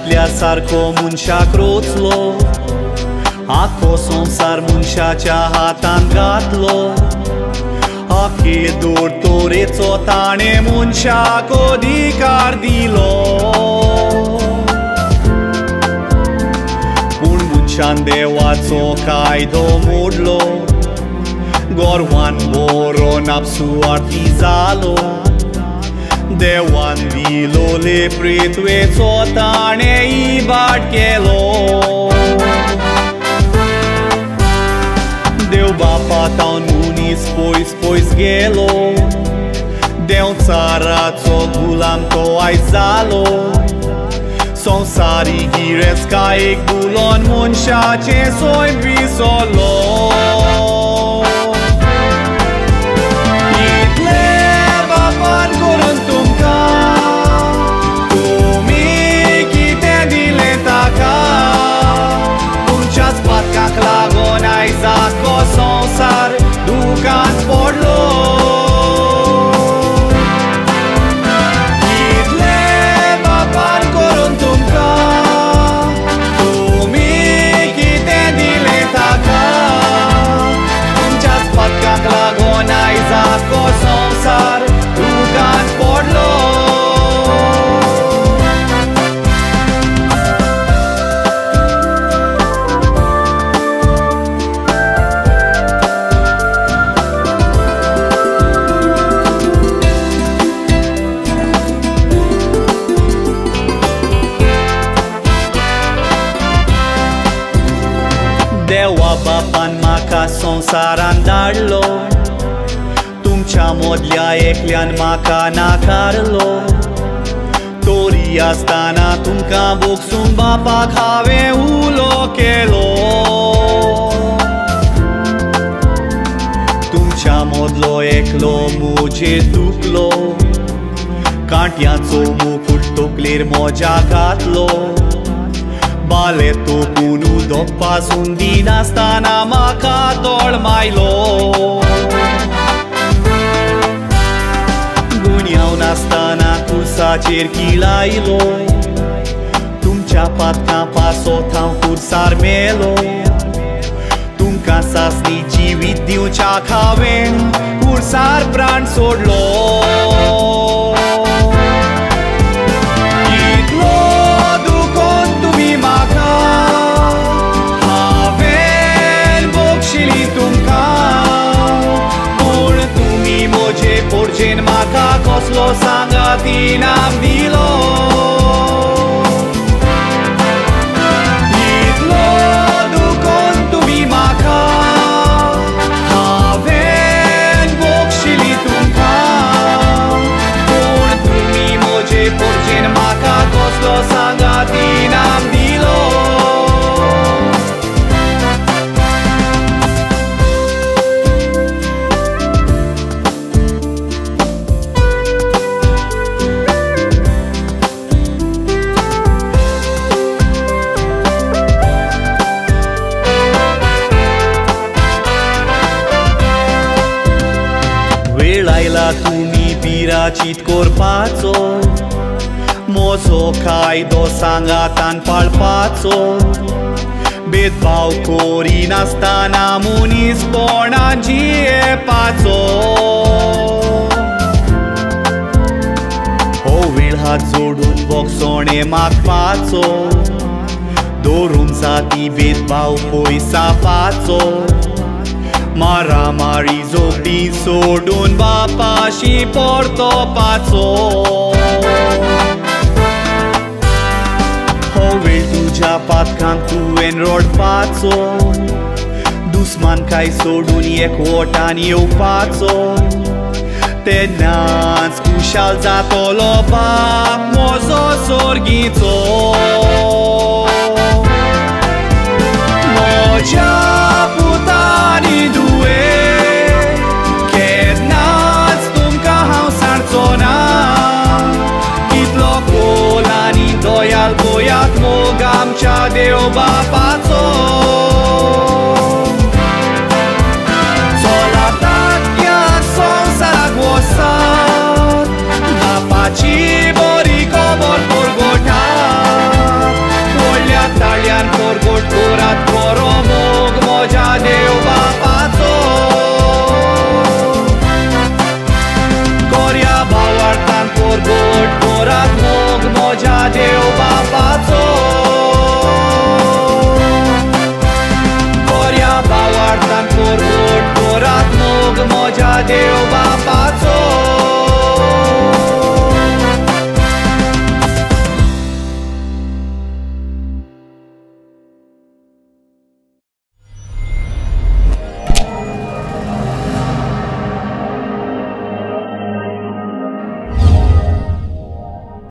Biblia sarko munsha kroclo, ako sonsar munsha chahatan gatlo, ake dur tore cotane munsha ko dikar dilo. Pun munshan dewaco kaido mudlo, gorwan boro napsu artizalo. Dewan dilo le pritve cotane I bat kelo. Deu bapa taun munis pois gelo. Deu țara co gulam to ai zalo. Sonsari gires kai gulon munsha ce soi bisolo. Sonsar dukan podlo. Idle bapan korontum ka, tumi kite dileta ka. Umchas pat kak lagona izat ko sonsar dukan podlo. Dewa bapan maka sonsaran darlo, तुमच्या मोदल्या एकल्यान म्हाका नाकारलो. तोरी आसतना तुमकां बोगसून बापाक हांवें उलो केलो. तुमच्या मोदलो एकलो मुजेर दुखलो, कांट्याचो मुकुट तकलेर मोज्या घातलो. बाले तो पुनू दोग पासून दिनासतना म्हाका तोळमायलो. गुन्यांव नासतना खुर्साचेर किळायलो. तुमच्या पातकां पासत हांव खुर्सार मेलो. तुमकां सासणी जिवीत दिवच्याक हांवें खुर्सार प्राण सोडलो. पोरचेन म्हाका कसलो सांगाती नाम दिलो. इतलो दुखोन तुमी म्हाका हांवें बोगशिली तुमकां. पूण तुमी म्हजे पोरचेन म्हाका कसलो सांगाती नाम दिलो. वेळ आयला तुमी बिराचीत करपाचो. म्हजो कायदो सांगातान पाळपाचो. भेदभाव करिनासतना मनीसपणान जियेपाचो. हो वेळ हात जोडून बोगसोणे मागपाचो. दवरून जाती भेदभाव पयस जावपाचो. मारामारी जोगडी सोडून बापाशी परतोपाचो. हो वेळ तुज्या पातकांक तुवें रडपाचो. दुस्मानकाय सोडून एकवटान येवपाचो. तेन्नाच खुशाल जातलो बाप म्हजो सोर्गीचो. म्हज्या पुतानी केन्नाच तुमकां हांव सांडचो ना. कितलो खोल आनी दोयाल गोंयांत मोग आमच्या देव